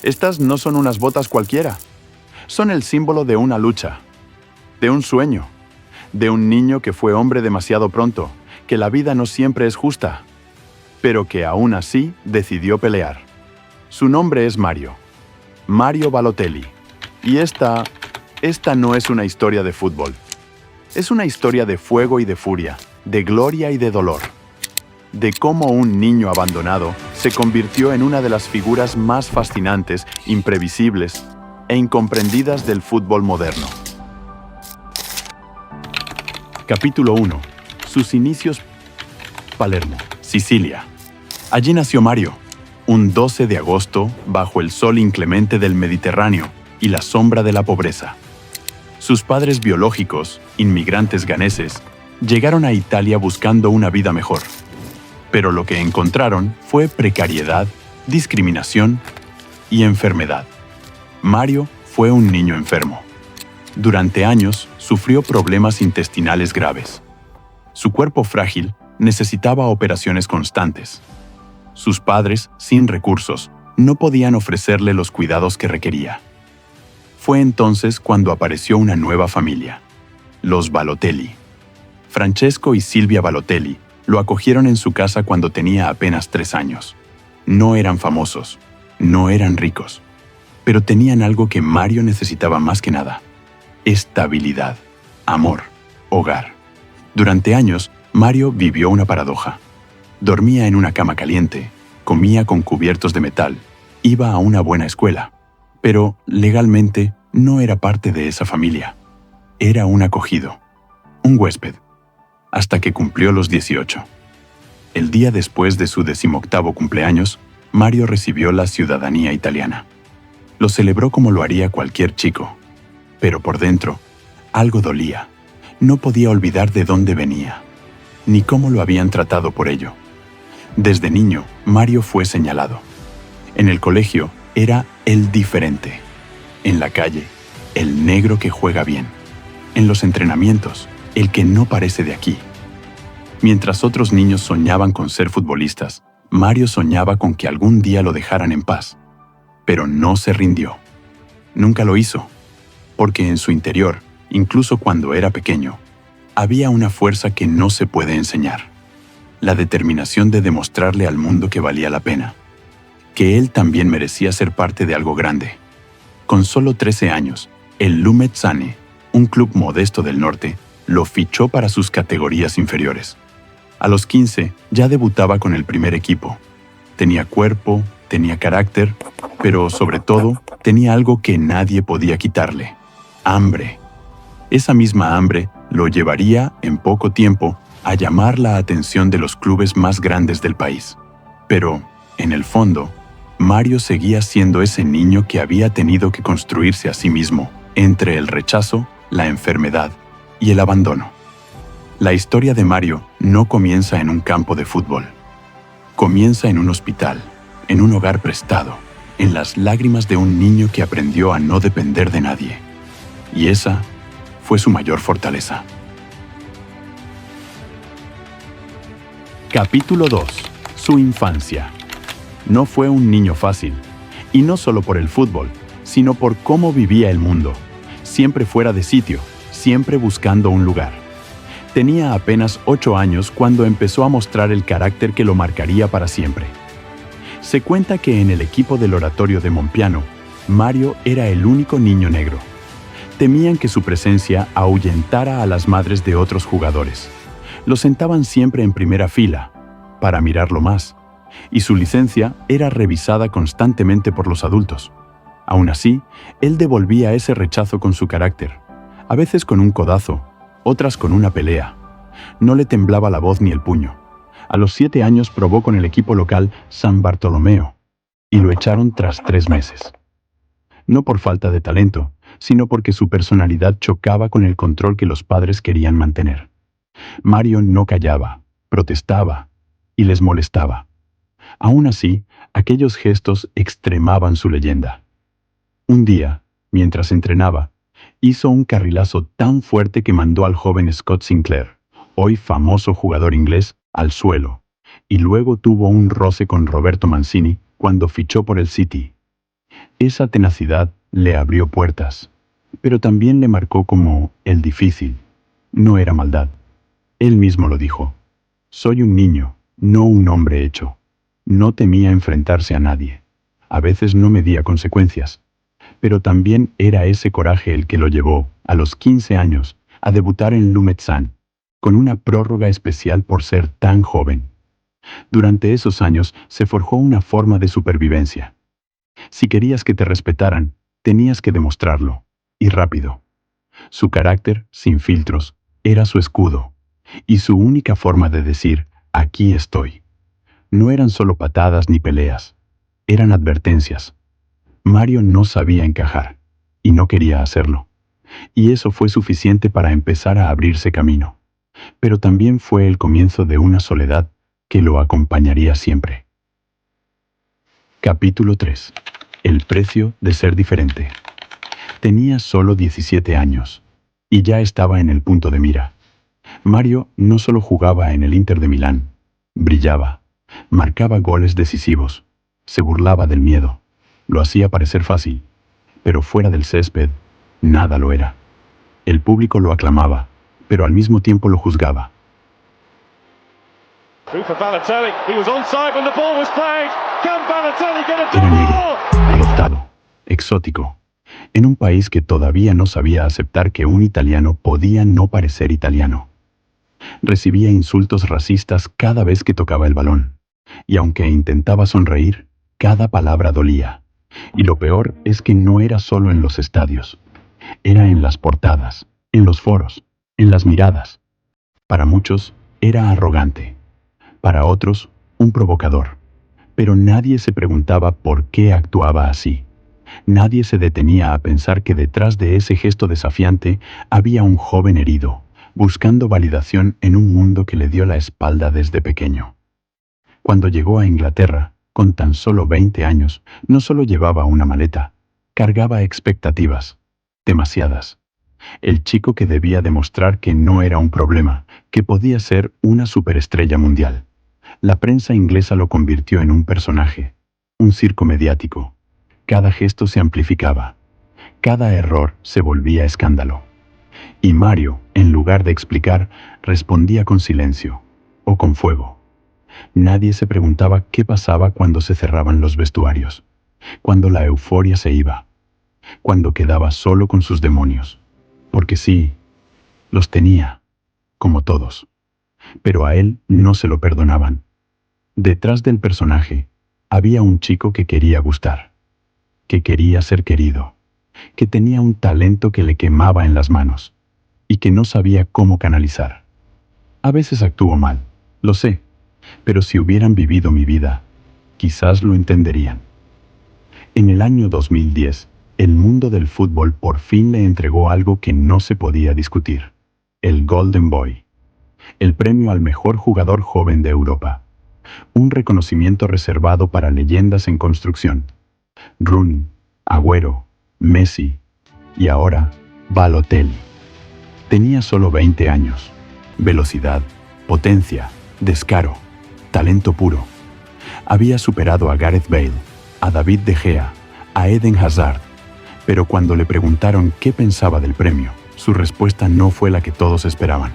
Estas no son unas botas cualquiera. Son el símbolo de una lucha, de un sueño, de un niño que fue hombre demasiado pronto, que la vida no siempre es justa, pero que aún así decidió pelear. Su nombre es Mario Balotelli. Y esta no es una historia de fútbol. Es una historia de fuego y de furia, de gloria y de dolor. De cómo un niño abandonado se convirtió en una de las figuras más fascinantes, imprevisibles e incomprendidas del fútbol moderno. Capítulo 1. Sus inicios. Palermo, Sicilia. Allí nació Mario, un 12 de agosto, bajo el sol inclemente del Mediterráneo y la sombra de la pobreza. Sus padres biológicos, inmigrantes ganeses, llegaron a Italia buscando una vida mejor. Pero lo que encontraron fue precariedad, discriminación y enfermedad. Mario fue un niño enfermo. Durante años sufrió problemas intestinales graves. Su cuerpo frágil necesitaba operaciones constantes. Sus padres, sin recursos, no podían ofrecerle los cuidados que requería. Fue entonces cuando apareció una nueva familia, los Balotelli. Francesco y Silvia Balotelli lo acogieron en su casa cuando tenía apenas 3 años. No eran famosos, no eran ricos, pero tenían algo que Mario necesitaba más que nada: estabilidad, amor, hogar. Durante años, Mario vivió una paradoja. Dormía en una cama caliente, comía con cubiertos de metal, iba a una buena escuela, pero legalmente no era parte de esa familia. Era un acogido, un huésped, hasta que cumplió los 18. El día después de su 18º cumpleaños, Mario recibió la ciudadanía italiana. Lo celebró como lo haría cualquier chico, pero por dentro, algo dolía. No podía olvidar de dónde venía, ni cómo lo habían tratado por ello. Desde niño, Mario fue señalado. En el colegio, era el diferente. En la calle, el negro que juega bien. En los entrenamientos, el que no parece de aquí. Mientras otros niños soñaban con ser futbolistas, Mario soñaba con que algún día lo dejaran en paz. Pero no se rindió. Nunca lo hizo, porque en su interior, incluso cuando era pequeño, había una fuerza que no se puede enseñar. La determinación de demostrarle al mundo que valía la pena, que él también merecía ser parte de algo grande. Con solo 13 años, el Lumezzane, un club modesto del norte, lo fichó para sus categorías inferiores. A los 15 ya debutaba con el primer equipo. Tenía cuerpo, tenía carácter, pero sobre todo tenía algo que nadie podía quitarle: hambre. Esa misma hambre lo llevaría, en poco tiempo, a llamar la atención de los clubes más grandes del país. Pero, en el fondo, Mario seguía siendo ese niño que había tenido que construirse a sí mismo, entre el rechazo, la enfermedad y el abandono. La historia de Mario no comienza en un campo de fútbol. Comienza en un hospital, en un hogar prestado, en las lágrimas de un niño que aprendió a no depender de nadie. Y esa fue su mayor fortaleza. Capítulo 2. Su infancia. No fue un niño fácil, y no solo por el fútbol, sino por cómo vivía el mundo, siempre fuera de sitio, siempre buscando un lugar. Tenía apenas 8 años cuando empezó a mostrar el carácter que lo marcaría para siempre. Se cuenta que en el equipo del Oratorio de Monpiano, Mario era el único niño negro. Temían que su presencia ahuyentara a las madres de otros jugadores. Lo sentaban siempre en primera fila, para mirarlo más, y su licencia era revisada constantemente por los adultos. Aún así, él devolvía ese rechazo con su carácter, a veces con un codazo, otras con una pelea. No le temblaba la voz ni el puño. A los 7 años probó con el equipo local San Bartolomeo, y lo echaron tras 3 meses. No por falta de talento, sino porque su personalidad chocaba con el control que los padres querían mantener. Mario no callaba, protestaba y les molestaba. Aún así, aquellos gestos extremaban su leyenda. Un día, mientras entrenaba, hizo un carrilazo tan fuerte que mandó al joven Scott Sinclair, hoy famoso jugador inglés, al suelo, y luego tuvo un roce con Roberto Mancini cuando fichó por el City. Esa tenacidad le abrió puertas, pero también le marcó como el difícil. No era maldad. Él mismo lo dijo. Soy un niño, no un hombre hecho. No temía enfrentarse a nadie. A veces no medía consecuencias. Pero también era ese coraje el que lo llevó, a los 15 años, a debutar en Lumetzan, con una prórroga especial por ser tan joven. Durante esos años se forjó una forma de supervivencia. Si querías que te respetaran, tenías que demostrarlo, y rápido. Su carácter, sin filtros, era su escudo, y su única forma de decir, aquí estoy. No eran solo patadas ni peleas, eran advertencias. Mario no sabía encajar, y no quería hacerlo. Y eso fue suficiente para empezar a abrirse camino. Pero también fue el comienzo de una soledad que lo acompañaría siempre. Capítulo 3. El precio de ser diferente. Tenía solo 17 años, y ya estaba en el punto de mira. Mario no solo jugaba en el Inter de Milán, brillaba, marcaba goles decisivos, se burlaba del miedo, lo hacía parecer fácil, pero fuera del césped, nada lo era. El público lo aclamaba, pero al mismo tiempo lo juzgaba. Era negro, adoptado, exótico, en un país que todavía no sabía aceptar que un italiano podía no parecer italiano. Recibía insultos racistas cada vez que tocaba el balón, y aunque intentaba sonreír, cada palabra dolía. Y lo peor es que no era solo en los estadios, era en las portadas, en los foros, en las miradas. Para muchos, era arrogante. Para otros, un provocador. Pero nadie se preguntaba por qué actuaba así. Nadie se detenía a pensar que detrás de ese gesto desafiante había un joven herido, buscando validación en un mundo que le dio la espalda desde pequeño. Cuando llegó a Inglaterra, con tan solo 20 años, no solo llevaba una maleta, cargaba expectativas, demasiadas. El chico que debía demostrar que no era un problema, que podía ser una superestrella mundial. La prensa inglesa lo convirtió en un personaje, un circo mediático. Cada gesto se amplificaba, cada error se volvía escándalo. Y Mario, en lugar de explicar, respondía con silencio, o con fuego. Nadie se preguntaba qué pasaba cuando se cerraban los vestuarios, cuando la euforia se iba, cuando quedaba solo con sus demonios. Porque sí, los tenía, como todos. Pero a él no se lo perdonaban. Detrás del personaje, había un chico que quería gustar, que quería ser querido, que tenía un talento que le quemaba en las manos, y que no sabía cómo canalizar. A veces actuó mal, lo sé, pero si hubieran vivido mi vida, quizás lo entenderían. En el año 2010, el mundo del fútbol por fin le entregó algo que no se podía discutir: el Golden Boy, el premio al mejor jugador joven de Europa, un reconocimiento reservado para leyendas en construcción. Rooney, Agüero, Messi y ahora Balotelli. Tenía solo 20 años. Velocidad, potencia, descaro, talento puro. Había superado a Gareth Bale, a David De Gea, a Eden Hazard. Pero cuando le preguntaron qué pensaba del premio, su respuesta no fue la que todos esperaban.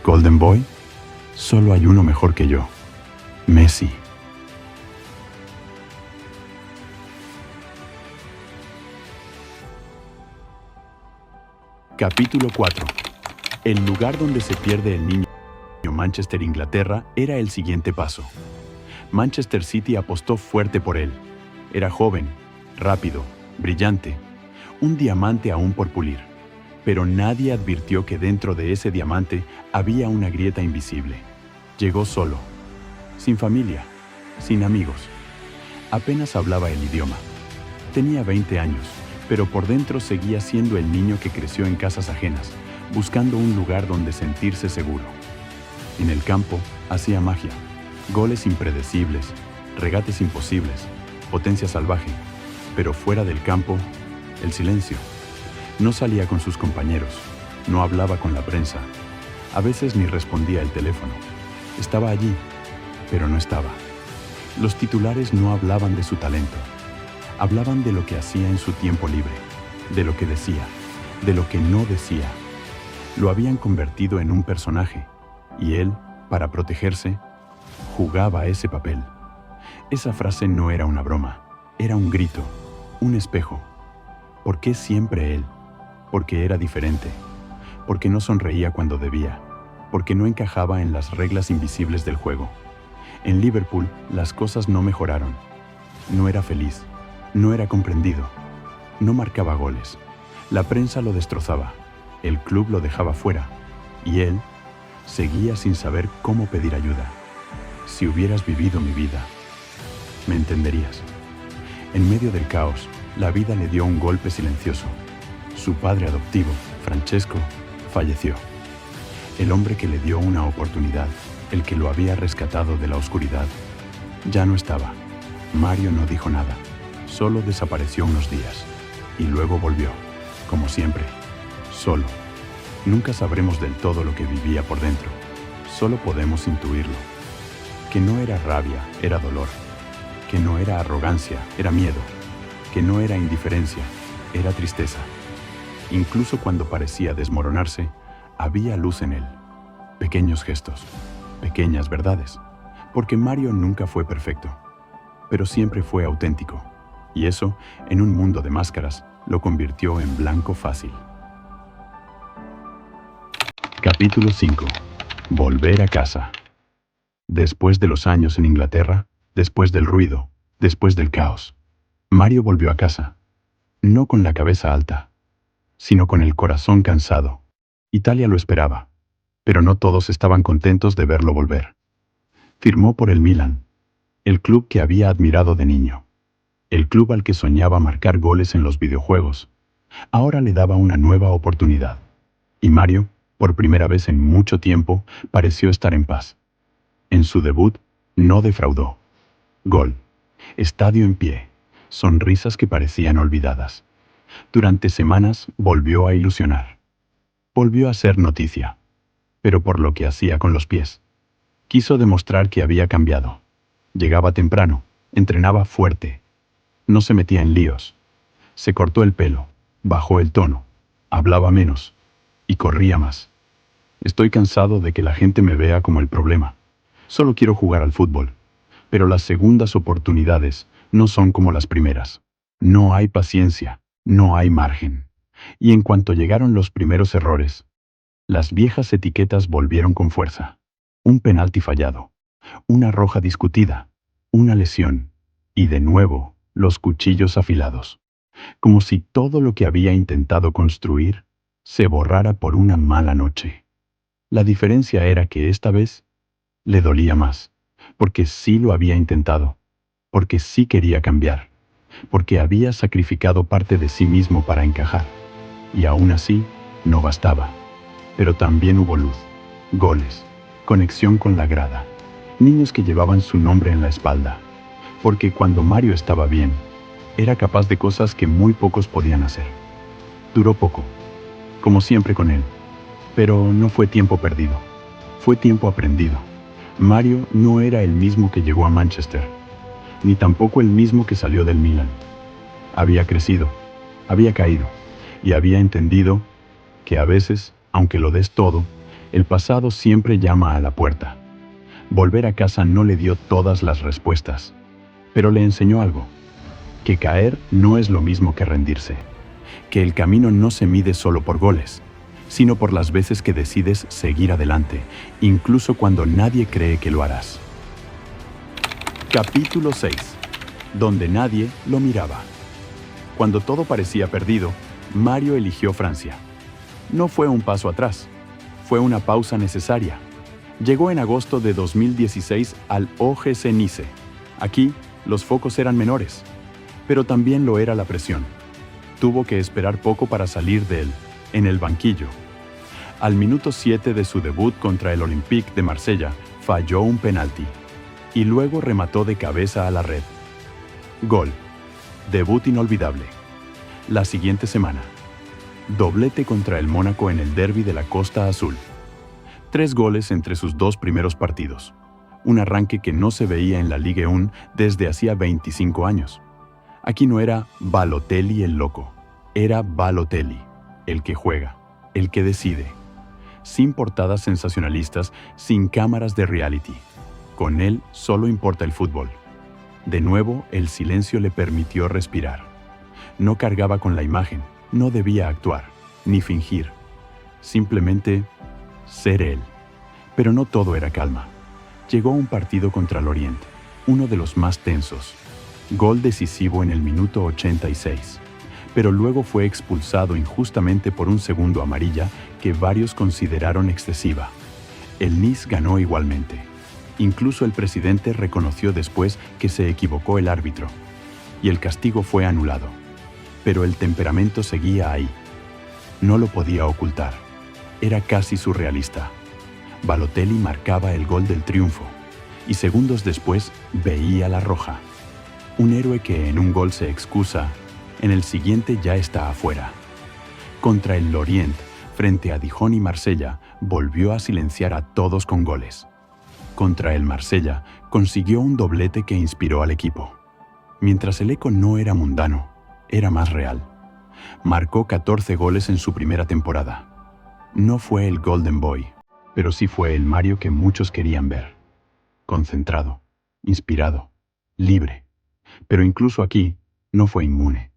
¿Golden Boy? Solo hay uno mejor que yo. Messi. Capítulo 4. El lugar donde se pierde el niño. Manchester, Inglaterra, era el siguiente paso. Manchester City apostó fuerte por él. Era joven, rápido, brillante, un diamante aún por pulir. Pero nadie advirtió que dentro de ese diamante había una grieta invisible. Llegó solo, sin familia, sin amigos. Apenas hablaba el idioma. Tenía 20 años, pero por dentro seguía siendo el niño que creció en casas ajenas, buscando un lugar donde sentirse seguro. En el campo, hacía magia, goles impredecibles, regates imposibles, potencia salvaje, pero fuera del campo, el silencio. No salía con sus compañeros, no hablaba con la prensa, a veces ni respondía el teléfono. Estaba allí, pero no estaba. Los titulares no hablaban de su talento, Hablaban de lo que hacía en su tiempo libre, de lo que decía, de lo que no decía. Lo habían convertido en un personaje, y él, para protegerse, jugaba ese papel. Esa frase no era una broma, era un grito, un espejo. ¿Por qué siempre él? Porque era diferente, porque no sonreía cuando debía, porque no encajaba en las reglas invisibles del juego. En Liverpool, las cosas no mejoraron. No era feliz, no era comprendido, no marcaba goles. La prensa lo destrozaba, el club lo dejaba fuera, y él seguía sin saber cómo pedir ayuda. Si hubieras vivido mi vida, me entenderías. En medio del caos, la vida le dio un golpe silencioso. Su padre adoptivo, Francesco, falleció. El hombre que le dio una oportunidad, el que lo había rescatado de la oscuridad, ya no estaba. Mario no dijo nada, solo desapareció unos días. Y luego volvió, como siempre, solo. Nunca sabremos del todo lo que vivía por dentro, solo podemos intuirlo. Que no era rabia, era dolor. Que no era arrogancia, era miedo. Que no era indiferencia, era tristeza. Incluso cuando parecía desmoronarse, había luz en él. Pequeños gestos, pequeñas verdades. Porque Mario nunca fue perfecto, pero siempre fue auténtico. Y eso, en un mundo de máscaras, lo convirtió en blanco fácil. Capítulo 5. Volver a casa. Después de los años en Inglaterra, después del ruido, después del caos, Mario volvió a casa, no con la cabeza alta, sino con el corazón cansado. Italia lo esperaba, pero no todos estaban contentos de verlo volver. Firmó por el Milan, el club que había admirado de niño, el club al que soñaba marcar goles en los videojuegos. Ahora le daba una nueva oportunidad, y Mario, por primera vez en mucho tiempo, pareció estar en paz. En su debut, no defraudó. Gol. Estadio en pie. Sonrisas que parecían olvidadas. Durante semanas volvió a ilusionar. Volvió a ser noticia, pero por lo que hacía con los pies. Quiso demostrar que había cambiado. Llegaba temprano, entrenaba fuerte. No se metía en líos. Se cortó el pelo, bajó el tono, hablaba menos y corría más. Estoy cansado de que la gente me vea como el problema. Solo quiero jugar al fútbol. Pero las segundas oportunidades no son como las primeras. No hay paciencia, no hay margen. Y en cuanto llegaron los primeros errores, las viejas etiquetas volvieron con fuerza. Un penalti fallado, una roja discutida, una lesión, y de nuevo los cuchillos afilados. Como si todo lo que había intentado construir se borrara por una mala noche. La diferencia era que esta vez le dolía más, porque sí lo había intentado, porque sí quería cambiar, porque había sacrificado parte de sí mismo para encajar. Y aún así, no bastaba. Pero también hubo luz, goles, conexión con la grada, niños que llevaban su nombre en la espalda, porque cuando Mario estaba bien, era capaz de cosas que muy pocos podían hacer. Duró poco, como siempre con él, pero no fue tiempo perdido, fue tiempo aprendido. Mario no era el mismo que llegó a Manchester, ni tampoco el mismo que salió del Milan. Había crecido, había caído, y había entendido que a veces, aunque lo des todo, el pasado siempre llama a la puerta. Volver a casa no le dio todas las respuestas, pero le enseñó algo, que caer no es lo mismo que rendirse, que el camino no se mide solo por goles, sino por las veces que decides seguir adelante, incluso cuando nadie cree que lo harás. Capítulo 6. Donde nadie lo miraba. Cuando todo parecía perdido, Mario eligió Francia. No fue un paso atrás, fue una pausa necesaria. Llegó en agosto de 2016 al OGC Nice. Aquí, los focos eran menores, pero también lo era la presión. Tuvo que esperar poco para salir de él, en el banquillo. Al minuto 7 de su debut contra el Olympique de Marsella, falló un penalti y luego remató de cabeza a la red. Gol. Debut inolvidable. La siguiente semana, doblete contra el Mónaco en el derbi de la Costa Azul. 3 goles entre sus 2 primeros partidos. Un arranque que no se veía en la Ligue 1 desde hacía 25 años. Aquí no era Balotelli el loco, era Balotelli, el que juega, el que decide. Sin portadas sensacionalistas, sin cámaras de reality. Con él solo importa el fútbol. De nuevo, el silencio le permitió respirar. No cargaba con la imagen, no debía actuar, ni fingir. Simplemente ser él. Pero no todo era calma. Llegó un partido contra el Oriente, uno de los más tensos. Gol decisivo en el minuto 86. Pero luego fue expulsado injustamente por un segundo amarilla que varios consideraron excesiva. El Nice ganó igualmente. Incluso el presidente reconoció después que se equivocó el árbitro. Y el castigo fue anulado. Pero el temperamento seguía ahí. No lo podía ocultar. Era casi surrealista. Balotelli marcaba el gol del triunfo. Y segundos después veía la roja. Un héroe que en un gol se excusa, en el siguiente ya está afuera. Contra el Lorient, frente a Dijon y Marsella, volvió a silenciar a todos con goles. Contra el Marsella, consiguió un doblete que inspiró al equipo. Mientras el eco no era mundano, era más real. Marcó 14 goles en su primera temporada. No fue el Golden Boy, pero sí fue el Mario que muchos querían ver. Concentrado, inspirado, libre. Pero incluso aquí, no fue inmune.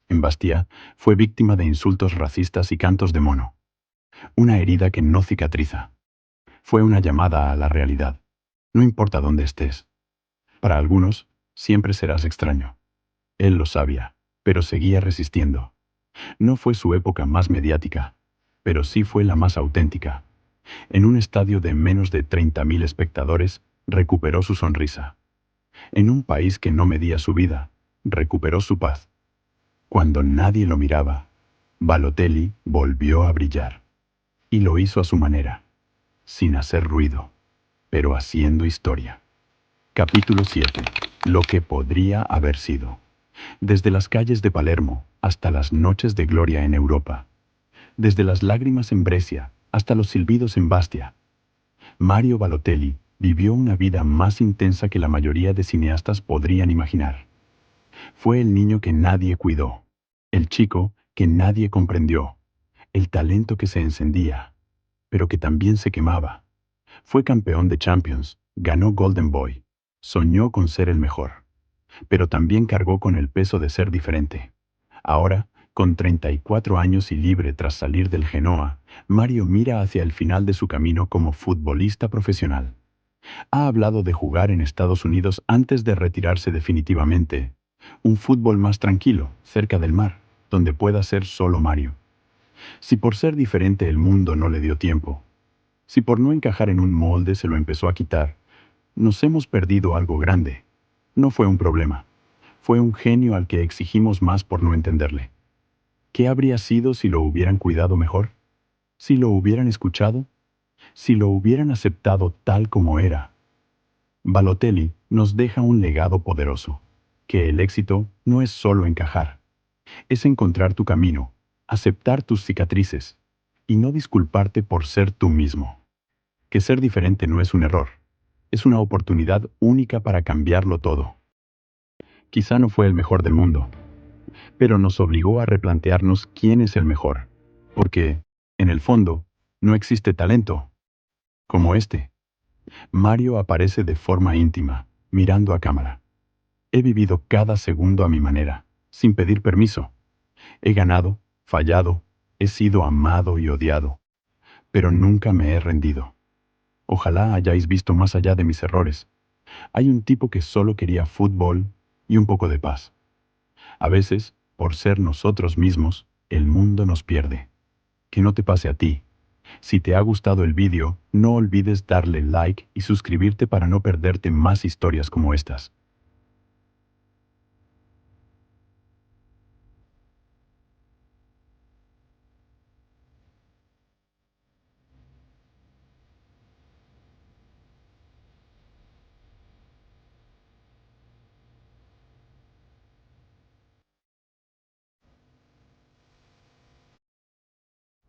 En Bastia, fue víctima de insultos racistas y cantos de mono. Una herida que no cicatriza. Fue una llamada a la realidad. No importa dónde estés. Para algunos, siempre serás extraño. Él lo sabía, pero seguía resistiendo. No fue su época más mediática, pero sí fue la más auténtica. En un estadio de menos de 30.000 espectadores, recuperó su sonrisa. En un país que no medía su vida, recuperó su paz. Cuando nadie lo miraba, Balotelli volvió a brillar. Y lo hizo a su manera, sin hacer ruido, pero haciendo historia. Capítulo 7. Lo que podría haber sido. Desde las calles de Palermo hasta las noches de gloria en Europa. Desde las lágrimas en Brescia hasta los silbidos en Bastia. Mario Balotelli vivió una vida más intensa que la mayoría de cineastas podrían imaginar. Fue el niño que nadie cuidó, el chico que nadie comprendió, el talento que se encendía, pero que también se quemaba. Fue campeón de Champions, ganó Golden Boy, soñó con ser el mejor, pero también cargó con el peso de ser diferente. Ahora, con 34 años y libre tras salir del Genoa, Mario mira hacia el final de su camino como futbolista profesional. Ha hablado de jugar en Estados Unidos antes de retirarse definitivamente. Un fútbol más tranquilo, cerca del mar, donde pueda ser solo Mario. Si por ser diferente el mundo no le dio tiempo, si por no encajar en un molde se lo empezó a quitar, nos hemos perdido algo grande. No fue un problema. Fue un genio al que exigimos más por no entenderle. ¿Qué habría sido si lo hubieran cuidado mejor? ¿Si lo hubieran escuchado? ¿Si lo hubieran aceptado tal como era? Balotelli nos deja un legado poderoso, que el éxito no es solo encajar, es encontrar tu camino, aceptar tus cicatrices y no disculparte por ser tú mismo. Que ser diferente no es un error, es una oportunidad única para cambiarlo todo. Quizá no fue el mejor del mundo, pero nos obligó a replantearnos quién es el mejor, porque, en el fondo, no existe talento como este. Mario aparece de forma íntima, mirando a cámara. He vivido cada segundo a mi manera, sin pedir permiso. He ganado, fallado, he sido amado y odiado, pero nunca me he rendido. Ojalá hayáis visto más allá de mis errores. Hay un tipo que solo quería fútbol y un poco de paz. A veces, por ser nosotros mismos, el mundo nos pierde. Que no te pase a ti. Si te ha gustado el vídeo, no olvides darle like y suscribirte para no perderte más historias como estas.